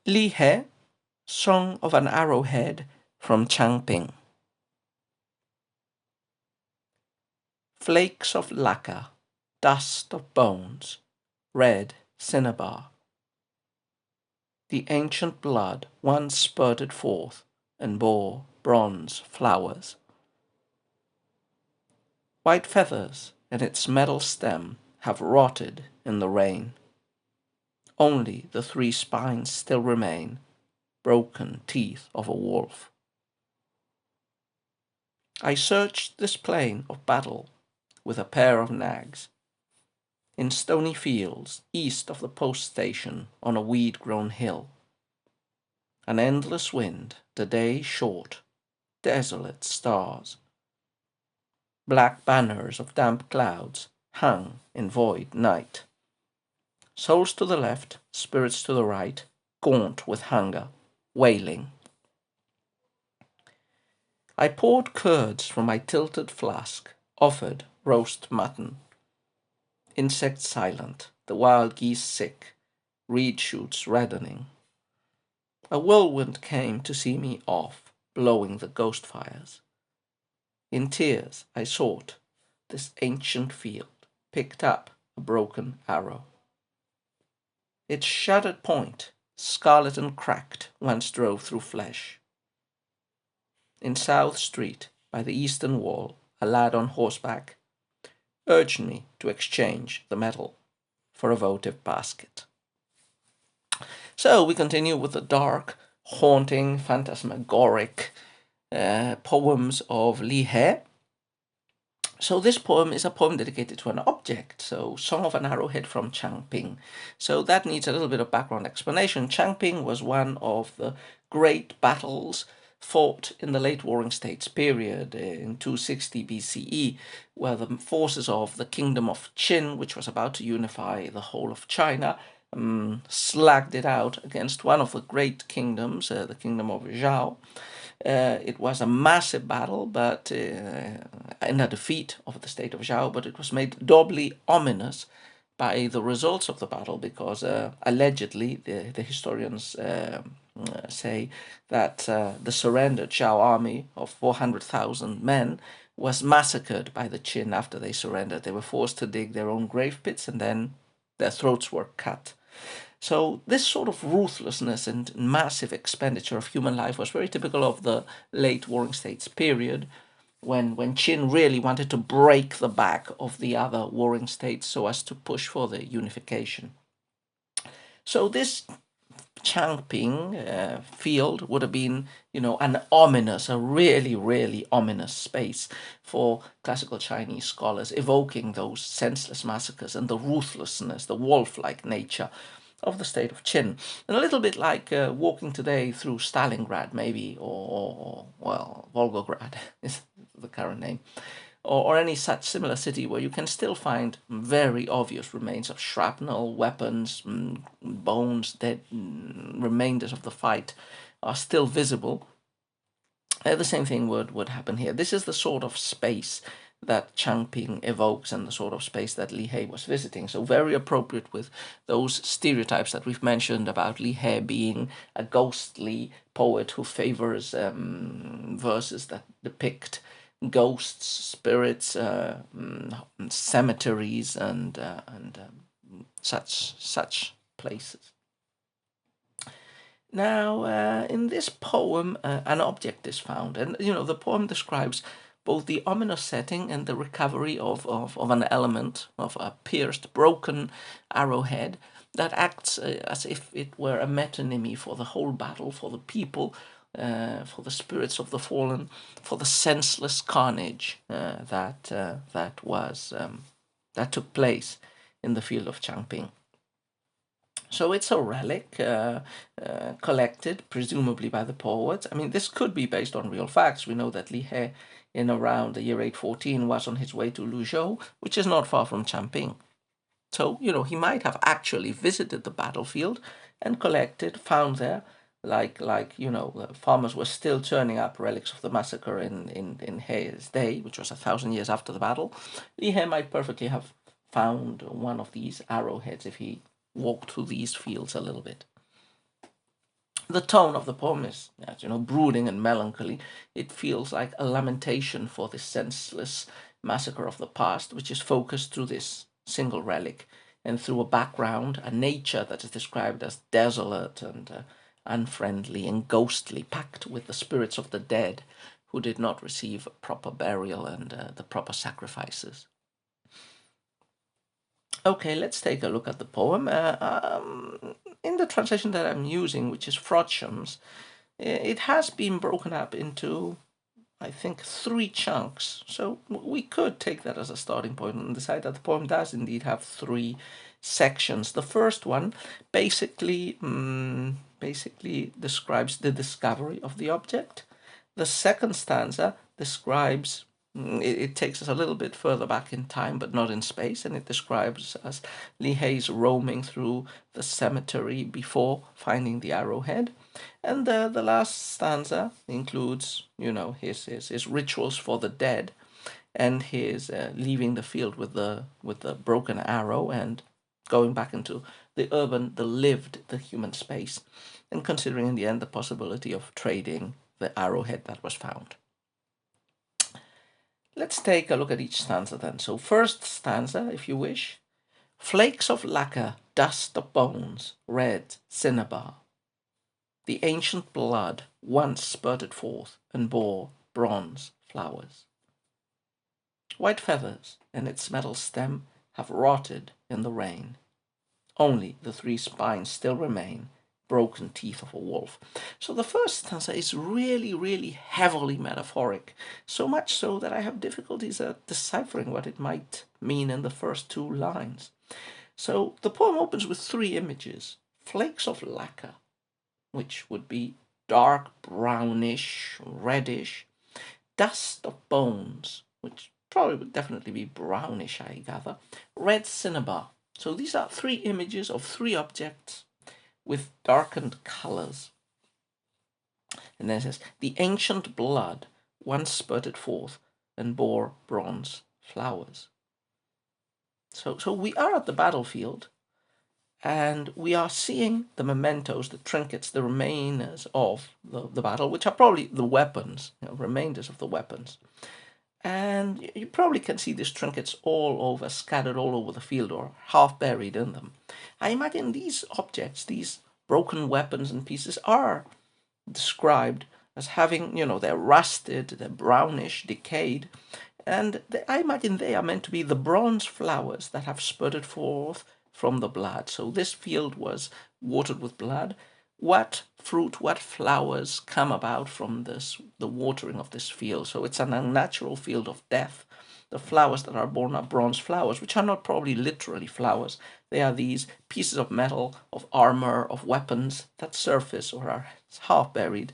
Li He, Song of an Arrowhead from Changping. Flakes of lacquer, dust of bones, red cinnabar. The ancient blood once spurted forth and bore bronze flowers. White feathers in its metal stem have rotted in the rain. Only the three spines still remain, broken teeth of a wolf. I searched this plain of battle with a pair of nags. In stony fields east of the post station on a weed-grown hill. An endless wind, the day short, desolate stars. Black banners of damp clouds hung in void night. Souls to the left, spirits to the right, gaunt with hunger, wailing. I poured curds from my tilted flask, offered roast mutton. Insects silent, the wild geese sick, reed shoots reddening. A whirlwind came to see me off, blowing the ghost fires. In tears I sought this ancient field, picked up a broken arrow. Its shattered point, scarlet and cracked, once drove through flesh. In South Street, by the eastern wall, a lad on horseback urged me to exchange the metal for a votive basket. So we continue with the dark, haunting, phantasmagoric poems of Li He. So this poem is a poem dedicated to an object, so Song of an Arrowhead from Changping. So that needs a little bit of background explanation. Changping was one of the great battles fought in the late Warring States period in 260 BCE, where the forces of the kingdom of Qin, which was about to unify the whole of China, slagged it out against one of the great kingdoms, the kingdom of Zhao. It was a massive battle, but in a defeat of the state of Zhao, but it was made doubly ominous by the results of the battle, because allegedly the historians say that the surrendered Zhao army of 400,000 men was massacred by the Qin after they surrendered. They were forced to dig their own grave pits, and then their throats were cut. So this sort of ruthlessness and massive expenditure of human life was very typical of the late Warring States period, when Qin really wanted to break the back of the other warring states so as to push for the unification. So this Changping field would have been, an ominous, a really, really ominous space for classical Chinese scholars, evoking those senseless massacres and the ruthlessness, the wolf-like nature of the state of Qin. And a little bit like walking today through Stalingrad, maybe, or Volgograd is the current name, or any such similar city where you can still find very obvious remains of shrapnel, weapons, bones, dead remainders of the fight are still visible. The same thing would happen here. This is the sort of space that Changping evokes, and the sort of space that Li He was visiting. So very appropriate with those stereotypes that we've mentioned about Li He being a ghostly poet who favors verses that depict ghosts, spirits, cemeteries, and such places. Now, in this poem, an object is found, and the poem describes both the ominous setting and the recovery of an element, of a pierced, broken arrowhead that acts as if it were a metonymy for the whole battle, for the people, for the spirits of the fallen, for the senseless carnage that took place in the field of Changping. So it's a relic collected, presumably by the poets. I mean, this could be based on real facts. We know that Li He, in around the year 814, was on his way to Luzhou, which is not far from Changping. So, he might have actually visited the battlefield and collected, found there, like farmers were still turning up relics of the massacre in He's day, which was 1,000 years after the battle. Li He might perfectly have found one of these arrowheads if he walked through these fields a little bit. The tone of the poem is, brooding and melancholy. It feels like a lamentation for the senseless massacre of the past, which is focused through this single relic and through a background, a nature that is described as desolate and unfriendly and ghostly, packed with the spirits of the dead who did not receive proper burial and the proper sacrifices. Okay, let's take a look at the poem. In the translation that I'm using, which is Frodshams, it has been broken up into, I think, 3 chunks. So we could take that as a starting point and decide that the poem does indeed have 3 sections. The first one basically describes the discovery of the object. The second stanza describes it takes us a little bit further back in time, but not in space, and it describes as Lee Hayes roaming through the cemetery before finding the arrowhead. And the last stanza includes, his rituals for the dead, and his leaving the field with the broken arrow and going back into the urban, the lived, the human space, and considering in the end the possibility of trading the arrowhead that was found. Let's take a look at each stanza then. So first stanza, if you wish. Flakes of lacquer, dust of bones, red cinnabar. The ancient blood once spurted forth and bore bronze flowers. White feathers and its metal stem have rotted in the rain. Only the 3 spines still remain, broken teeth of a wolf. So the first stanza is really, really heavily metaphoric, so much so that I have difficulties at deciphering what it might mean in the first 2 lines. So the poem opens with 3 images. Flakes of lacquer, which would be dark brownish, reddish. Dust of bones, which probably would definitely be brownish, I gather. Red cinnabar. So these are 3 images of 3 objects with darkened colors. And then it says, the ancient blood once spurted forth and bore bronze flowers. So we are at the battlefield, and we are seeing the mementos, the trinkets, the remainders of the battle, which are probably the weapons, remainders of the weapons. And you probably can see these trinkets all over, scattered all over the field or half buried in them. I imagine these objects, these broken weapons and pieces, are described as having, they're rusted, they're brownish, decayed, and I imagine they are meant to be the bronze flowers that have spurted forth from the blood. So this field was watered with blood. What fruit, what flowers come about from the watering of this field? So it's an unnatural field of death. The flowers that are born are bronze flowers, which are not probably literally flowers. They are these pieces of metal, of armor, of weapons that surface or are half buried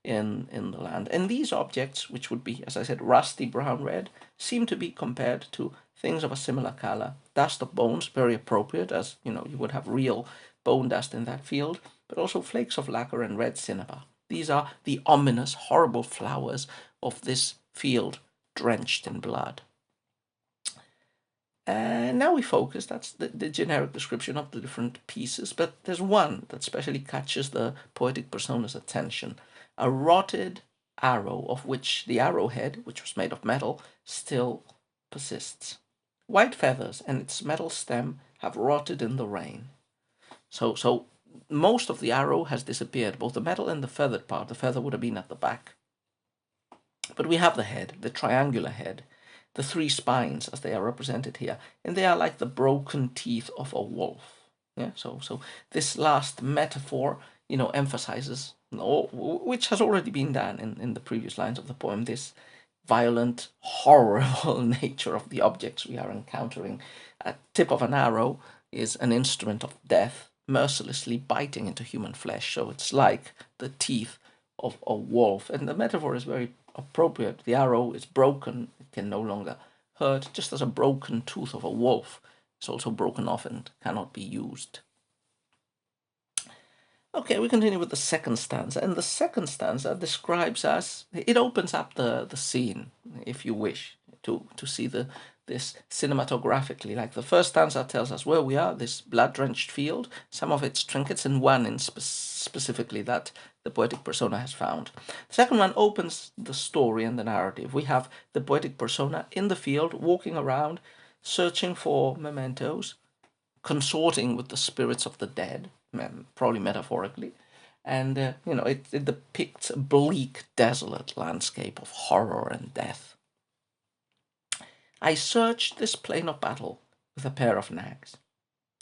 in the land. And these objects, which would be, as I said, rusty brown red, seem to be compared to things of a similar color. Dust of bones, very appropriate, as you would have real bone dust in that field, but also flakes of lacquer and red cinnabar. These are the ominous, horrible flowers of this field drenched in blood. And now we focus, that's the generic description of the different pieces, but there's one that specially catches the poetic persona's attention. A rotted arrow, of which the arrowhead, which was made of metal, still persists. White feathers and its metal stem have rotted in the rain. So most of the arrow has disappeared, both the metal and the feathered part. The feather would have been at the back. But we have the head, the triangular head, the 3 spines as they are represented here, and they are like the broken teeth of a wolf. Yeah, so this last metaphor, emphasizes, which has already been done in the previous lines of the poem, this violent, horrible nature of the objects we are encountering. A tip of an arrow is an instrument of death, mercilessly biting into human flesh. So it's like the teeth of a wolf. And the metaphor is very appropriate. The arrow is broken, it can no longer hurt, just as a broken tooth of a wolf is also broken off and cannot be used. Okay, we continue with the second stanza, and the second stanza describes us, it opens up the scene, if you wish, to see the this cinematographically. Like the first stanza tells us where we are, this blood-drenched field, some of its trinkets, and one in specifically that the poetic persona has found. The second one opens the story and the narrative. We have the poetic persona in the field, walking around, searching for mementos, consorting with the spirits of the dead, probably metaphorically. And, it depicts a bleak, desolate landscape of horror and death. I searched this plain of battle with a pair of nags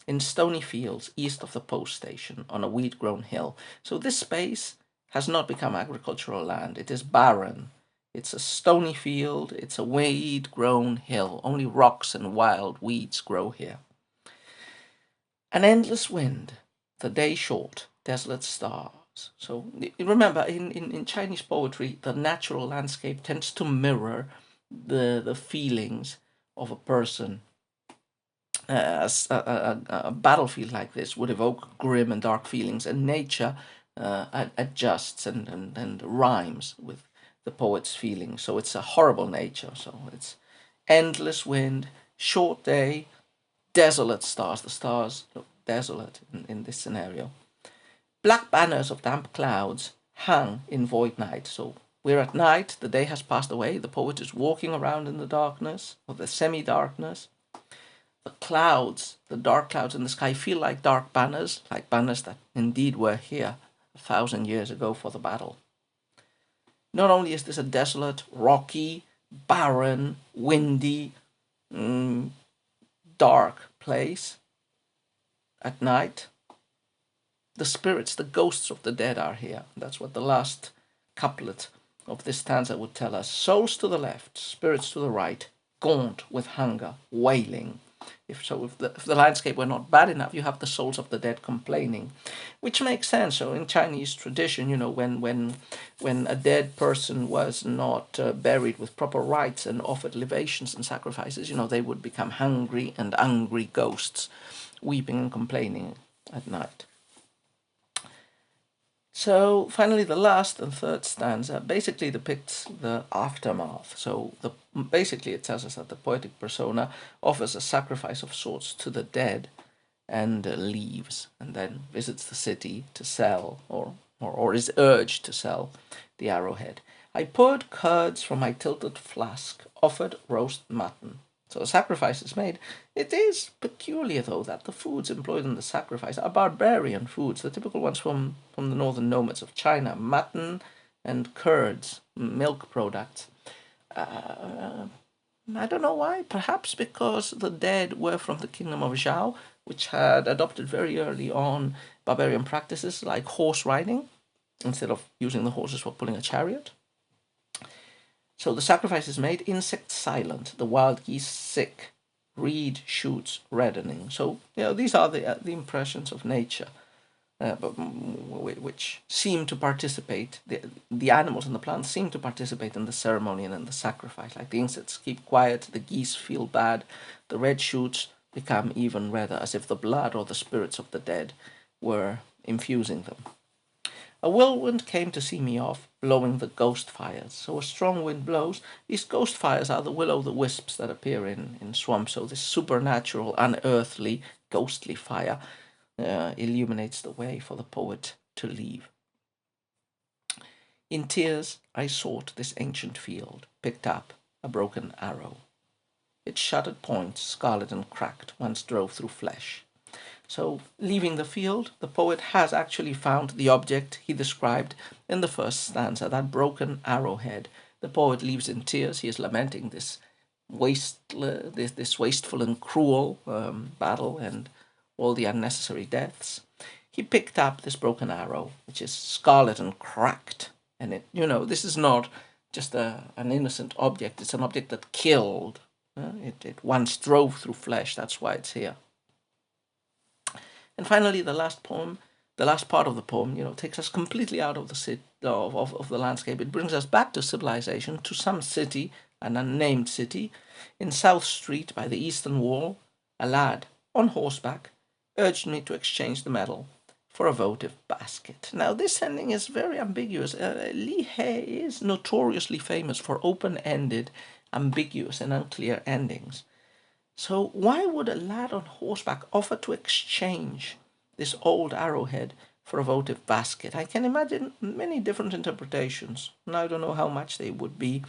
in stony fields east of the post station on a weed-grown hill. So this space has not become agricultural land. It is barren. It's a stony field. It's a weed-grown hill. Only rocks and wild weeds grow here. An endless wind, the day short, desolate stars. So remember, in Chinese poetry, the natural landscape tends to mirror the feelings of a person. A battlefield like this would evoke grim and dark feelings, and nature adjusts and rhymes with the poet's feelings. So it's a horrible nature. So it's endless wind, short day, desolate stars. The stars look desolate in this scenario. Black banners of damp clouds hang in void night. So we're at night, the day has passed away, the poet is walking around in the darkness, or the semi-darkness. The clouds, the dark clouds in the sky, feel like dark banners, like banners that indeed were here 1,000 years ago for the battle. Not only is this a desolate, rocky, barren, windy, dark place at night, the spirits, the ghosts of the dead are here. That's what the last couplet of this stanza would tell us. Souls to the left, spirits to the right, gaunt with hunger, wailing. If the landscape were not bad enough, you have the souls of the dead complaining, which makes sense. So in Chinese tradition, when a dead person was not buried with proper rites and offered libations and sacrifices, they would become hungry and angry ghosts, weeping and complaining at night. So finally, the last and third stanza basically depicts the aftermath. So basically it tells us that the poetic persona offers a sacrifice of sorts to the dead and leaves, and then visits the city to sell, or is urged to sell, the arrowhead. I poured curds from my tilted flask, offered roast mutton. So a sacrifice is made. It is peculiar, though, that the foods employed in the sacrifice are barbarian foods, the typical ones from the northern nomads of China: mutton and curds, milk products. I don't know why. Perhaps because the dead were from the kingdom of Zhao, which had adopted very early on barbarian practices like horse riding, instead of using the horses for pulling a chariot. So the sacrifice is made, insects silent, the wild geese sick, reed shoots reddening. So, these are the impressions of nature, which seem to participate, the animals and the plants seem to participate in the ceremony and in the sacrifice. Like the insects keep quiet, the geese feel bad, the red shoots become even redder, as if the blood or the spirits of the dead were infusing them. A whirlwind came to see me off, blowing the ghost fires. So a strong wind blows. These ghost fires are the will-o'-the-wisps that appear in swamps. So this supernatural, unearthly, ghostly fire illuminates the way for the poet to leave. In tears I sought this ancient field, picked up a broken arrow. Its shattered points, scarlet and cracked, once drove through flesh. So, leaving the field, the poet has actually found the object he described in the first stanza, that broken arrowhead. The poet leaves in tears. He is lamenting this wasteful and cruel battle and all the unnecessary deaths. He picked up this broken arrow, which is scarlet and cracked. And this is not just an innocent object. It's an object that killed. It once drove through flesh. That's why it's here. And finally, the last part of the poem, takes us completely out of the landscape. It brings us back to civilization, to some city, an unnamed city, in South Street by the Eastern Wall. A lad on horseback urged me to exchange the medal for a votive basket. Now, this ending is very ambiguous. Li He is notoriously famous for open-ended, ambiguous and unclear endings. So why would a lad on horseback offer to exchange this old arrowhead for a votive basket? I can imagine many different interpretations, and I don't know how much they would be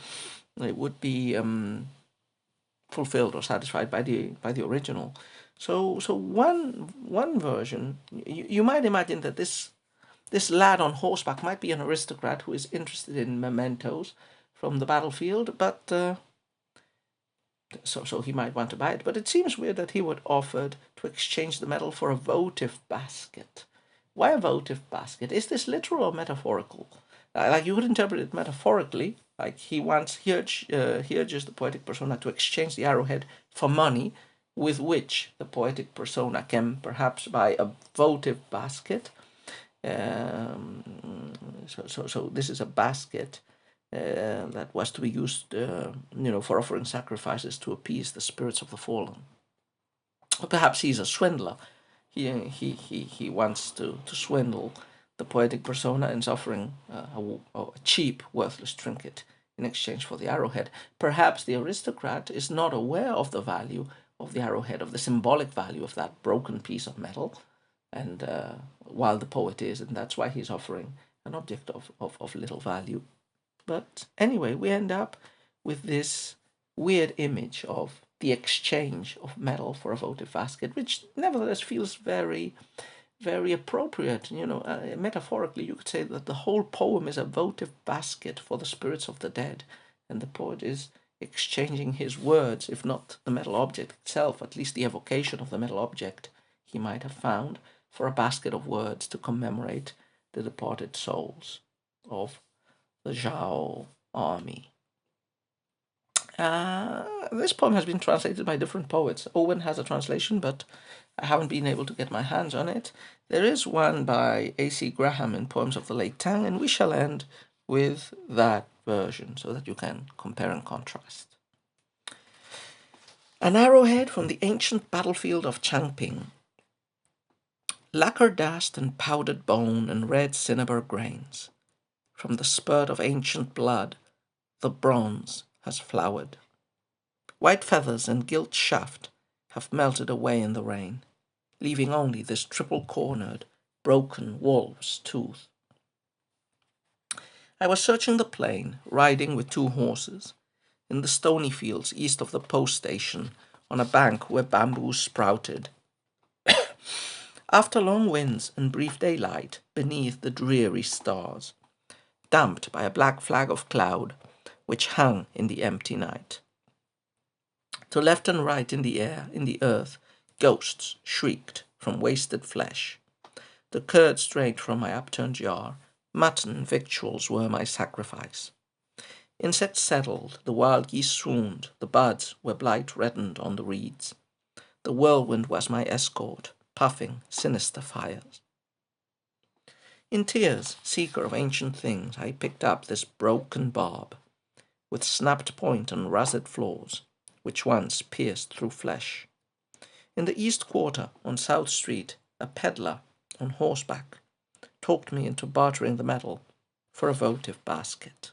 fulfilled or satisfied by the original. So one version, you might imagine that this lad on horseback might be an aristocrat who is interested in mementos from the battlefield, but so he might want to buy it. But it seems weird that he would offer to exchange the medal for a votive basket. Why a votive basket? Is this literal or metaphorical? Like you could interpret it metaphorically, like he wants he urges the poetic persona to exchange the arrowhead for money, with which the poetic persona can perhaps buy a votive basket. So this is a basket that was to be used, for offering sacrifices to appease the spirits of the fallen. Or perhaps he's a swindler. He wants to swindle the poetic persona and is offering a cheap, worthless trinket in exchange for the arrowhead. Perhaps the aristocrat is not aware of the value of the arrowhead, of the symbolic value of that broken piece of metal, and while the poet is, and that's why he's offering an object of little value. But anyway, we end up with this weird image of the exchange of metal for a votive basket, which nevertheless feels very, very appropriate. Metaphorically, you could say that the whole poem is a votive basket for the spirits of the dead, and the poet is exchanging his words, if not the metal object itself, at least the evocation of the metal object he might have found, for a basket of words to commemorate the departed souls of the Zhao army. This poem has been translated by different poets. Owen has a translation, but I haven't been able to get my hands on it. There is one by A.C. Graham in Poems of the Late Tang, and we shall end with that version so that you can compare and contrast. An arrowhead from the ancient battlefield of Changping. Lacquer dust and powdered bone and red cinnabar grains. From the spurt of ancient blood, the bronze has flowered. White feathers and gilt shaft have melted away in the rain, leaving only this triple-cornered, broken wolf's tooth. I was searching the plain, riding with 2 horses, in the stony fields east of the post station, on a bank where bamboos sprouted. After long winds and brief daylight, beneath the dreary stars, damped by a black flag of cloud which hung in the empty night. To left and right in the air, in the earth, ghosts shrieked from wasted flesh. The curd strained from my upturned jar, mutton victuals were my sacrifice. Insects settled, the wild geese swooned, the buds were blight-reddened on the reeds. The whirlwind was my escort, puffing sinister fires. In tears, seeker of ancient things, I picked up this broken barb, with snapped point and russet flaws, which once pierced through flesh. In the East Quarter, on South Street, a peddler, on horseback, talked me into bartering the metal for a votive basket.